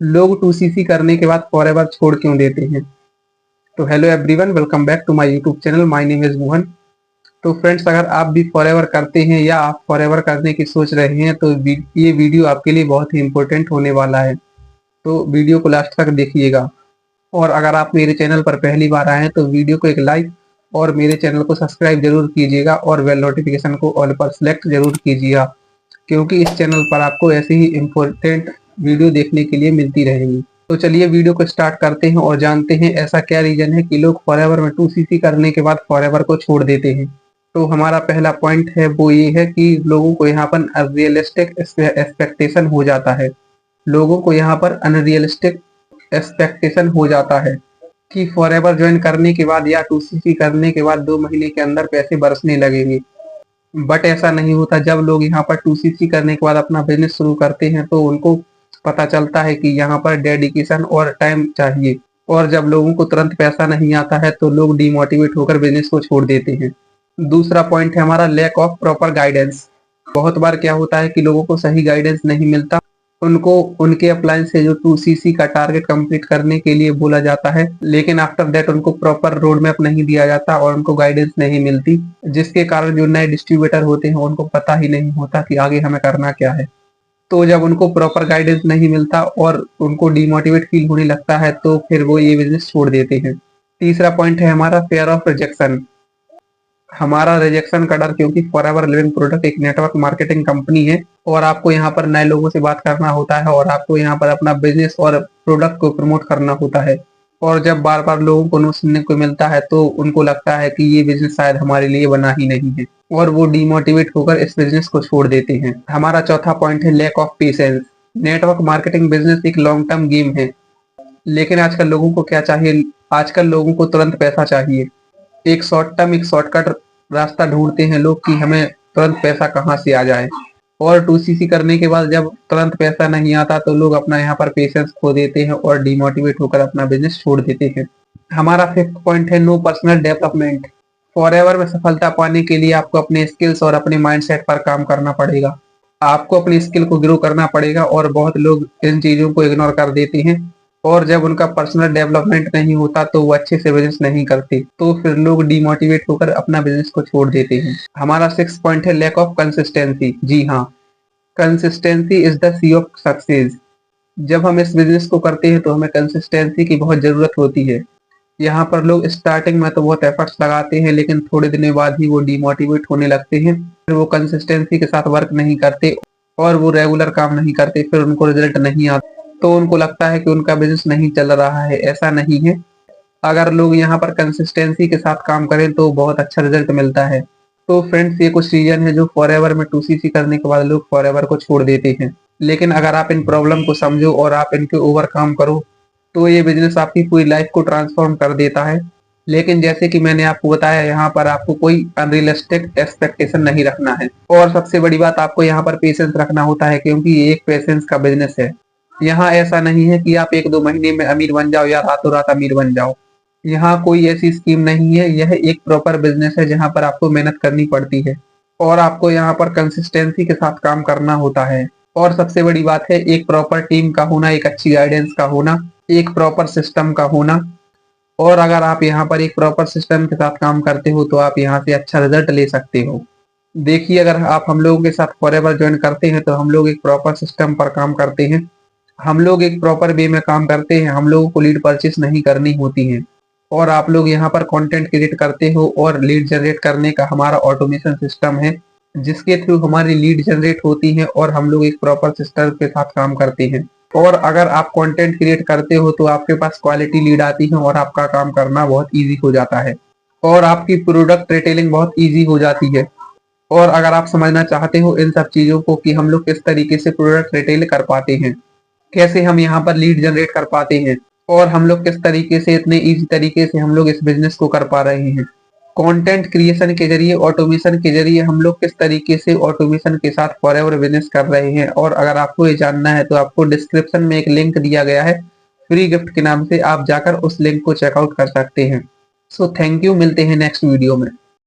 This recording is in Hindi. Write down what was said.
लोग 2cc करने के बाद फॉरएवर छोड़ क्यों देते हैं? तो hello everyone, welcome back to my YouTube channel. My name is Mohan. तो फ्रेंड्स, अगर आप भी फॉरएवर करते हैं या आप फॉरएवर करने की सोच रहे हैं तो ये वीडियो आपके लिए बहुत ही इंपॉर्टेंट होने वाला है। तो वीडियो को लास्ट तक देखिएगा। और अगर आप मेरे चैनल पर पहली बार आए हैं तो वीडियो को एक लाइक और मेरे चैनल को सब्सक्राइब जरूर कीजिएगा और बेल नोटिफिकेशन को ऑल पर सेलेक्ट जरूर कीजिएगा, क्योंकि इस चैनल पर आपको ऐसे ही इम्पोर्टेंट वीडियो देखने के लिए मिलती रहेंगी। तो चलिए वीडियो को स्टार्ट करते हैं और जानते हैं ऐसा क्या रीजन है कि लोग फॉरएवर में 2cc करने के बाद फॉरएवर को छोड़ देते हैं। तो हमारा पहला पॉइंट है वो ये है कि लोगों को यहाँ पर अनरियलिस्टिक एक्सपेक्टेशन हो जाता है। लोगों को यहाँ पर अनरियलिस्टिक एक्सपेक्टेशन हो जाता है कि फॉरएवर ज्वाइन करने के बाद या 2cc करने के बाद 2 महीने के अंदर पैसे बरसने लगेंगे। बट ऐसा नहीं होता। जब लोग यहाँ पर 2cc करने के बाद अपना बिजनेस शुरू करते हैं तो उनको पता चलता है कि यहाँ पर डेडिकेशन और टाइम चाहिए, और जब लोगों को तुरंत पैसा नहीं आता है तो लोग डिमोटिवेट होकर बिजनेस को छोड़ देते हैं। दूसरा पॉइंट है हमारा लैक ऑफ प्रॉपर गाइडेंस। बहुत बार क्या होता है कि लोगों को सही गाइडेंस नहीं मिलता। उनको उनके अप्लायंस से जो 2cc का टारगेट कंप्लीट करने के लिए बोला जाता है, लेकिन आफ्टर दैट उनको प्रॉपर रोड मैप नहीं दिया जाता और उनको गाइडेंस नहीं मिलती, जिसके कारण जो नए डिस्ट्रीब्यूटर होते हैं उनको पता ही नहीं होता कि आगे हमें करना क्या है। तो जब उनको प्रॉपर गाइडेंस नहीं मिलता और उनको डिमोटिवेट फील होने लगता है तो फिर वो ये बिजनेस छोड़ देते हैं। तीसरा पॉइंट है हमारा फेयर ऑफ रिजेक्शन। हमारा रिजेक्शन का डर, क्योंकि फॉरएवर लिविंग प्रोडक्ट एक नेटवर्क मार्केटिंग कंपनी है और आपको यहाँ पर नए लोगों से बात करना होता है और आपको यहाँ पर अपना बिजनेस और प्रोडक्ट को प्रमोट करना होता है। और जब बार बार लोगों को नो सुनने को मिलता है तो उनको लगता है कि ये बिजनेस शायद हमारे लिए बना ही नहीं है और वो डिमोटिवेट होकर इस बिजनेस को छोड़ देते हैं। हमारा चौथा पॉइंट है lack of patience. Network marketing business एक लॉन्ग टर्म गेम है, लेकिन आजकल लोगों को क्या चाहिए? आजकल लोगों को तुरंत पैसा चाहिए। एक शॉर्टकट रास्ता ढूंढते हैं लोग कि हमें तुरंत पैसा कहाँ से आ जाए। और 2cc करने के बाद जब तुरंत पैसा नहीं आता तो लोग अपना यहाँ पर पेशेंस खो देते हैं और डिमोटिवेट होकर अपना बिजनेस छोड़ देते हैं। हमारा फिफ्थ पॉइंट है नो पर्सनल डेवलपमेंट। फॉरएवर में सफलता पाने के लिए आपको अपने स्किल्स और अपने माइंडसेट पर काम करना पड़ेगा। आपको अपनी स्किल को ग्रो करना पड़ेगा और बहुत लोग इन चीजों को इग्नोर कर देते हैं, और जब उनका पर्सनल डेवलपमेंट नहीं होता तो वो अच्छे से बिजनेस नहीं करते, तो फिर लोग डिमोटिवेट होकर अपना बिजनेस को छोड़ देते हैं। हमारा सिक्स पॉइंट है लैक ऑफ कंसिस्टेंसी। जी हाँ, consistency is the sea of success. जब हम इस बिजनेस को करते हैं तो हमें कंसिस्टेंसी की बहुत जरूरत होती है। यहाँ पर लोग स्टार्टिंग में तो बहुत एफर्ट्स लगाते हैं, लेकिन थोड़े दिनों बाद ही वो डिमोटिवेट होने लगते हैं। फिर वो कंसिस्टेंसी के साथ वर्क नहीं करते और वो रेगुलर काम नहीं करते, फिर उनको रिजल्ट नहीं आता तो उनको लगता है कि उनका बिजनेस नहीं चल रहा है। ऐसा नहीं है। अगर लोग यहाँ पर कंसिस्टेंसी के साथ काम करें तो बहुत अच्छा रिजल्ट मिलता है। तो फ्रेंड्स, ये कुछ रीजन है जो फॉरएवर में 2cc करने के बाद लोग फॉरएवर को छोड़ देते हैं। लेकिन अगर आप इन प्रॉब्लम को समझो और आप इनके ओवरकम करो तो ये बिजनेस आपकी पूरी लाइफ को ट्रांसफॉर्म कर देता है। लेकिन जैसे कि मैंने आपको बताया, यहाँ पर आपको कोई अनरियलिस्टिक एक्सपेक्टेशन नहीं रखना है, और सबसे बड़ी बात आपको यहाँ पर पेशेंस रखना होता है, क्योंकि ये एक पेशेंस का बिजनेस है। यहाँ ऐसा नहीं है कि आप 1-2 महीने में अमीर बन जाओ या रातों रात अमीर बन जाओ। यहाँ कोई ऐसी स्कीम नहीं है। यह एक प्रॉपर बिजनेस है जहाँ पर आपको मेहनत करनी पड़ती है और आपको यहाँ पर कंसिस्टेंसी के साथ काम करना होता है। और सबसे बड़ी बात है एक प्रॉपर टीम का होना, एक अच्छी गाइडेंस का होना, एक प्रॉपर सिस्टम का होना। और अगर आप यहाँ पर एक प्रॉपर सिस्टम के साथ काम करते हो तो आप यहाँ से अच्छा रिजल्ट ले सकते हो। देखिए, अगर आप हम लोगों के साथ फॉरएवर ज्वाइन करते हैं तो हम लोग एक प्रॉपर सिस्टम पर काम करते हैं। हम लोग एक प्रॉपर वे में काम करते हैं। हम लोगों को लीड परचेस नहीं करनी होती है। और आप लोग यहाँ पर कंटेंट क्रिएट करते हो और लीड जनरेट करने का हमारा ऑटोमेशन सिस्टम है, जिसके थ्रू हमारी लीड जनरेट होती है और हम लोग एक प्रॉपर सिस्टम के साथ काम करते हैं। और अगर आप कंटेंट क्रिएट करते हो तो आपके पास क्वालिटी लीड आती है और आपका काम करना बहुत ईजी हो जाता है और आपकी प्रोडक्ट रिटेलिंग बहुत ईजी हो जाती है। और अगर आप समझना चाहते हो इन सब चीजों को कि हम लोग किस तरीके से प्रोडक्ट रिटेल कर पाते हैं, कैसे हम यहाँ पर लीड जनरेट कर पाते हैं, और हम लोग किस तरीके से इतने इजी तरीके से हम लोग इस बिजनेस को कर पा रहे हैं, कंटेंट क्रिएशन के जरिए, ऑटोमेशन के जरिए हम लोग किस तरीके से ऑटोमेशन के साथ फॉरएवर बिजनेस कर रहे हैं। और अगर आपको ये जानना है तो आपको डिस्क्रिप्शन में एक लिंक दिया गया है फ्री गिफ्ट के नाम से, आप जाकर उस लिंक को चेकआउट कर सकते हैं। सो थैंक यू, मिलते हैं नेक्स्ट वीडियो में।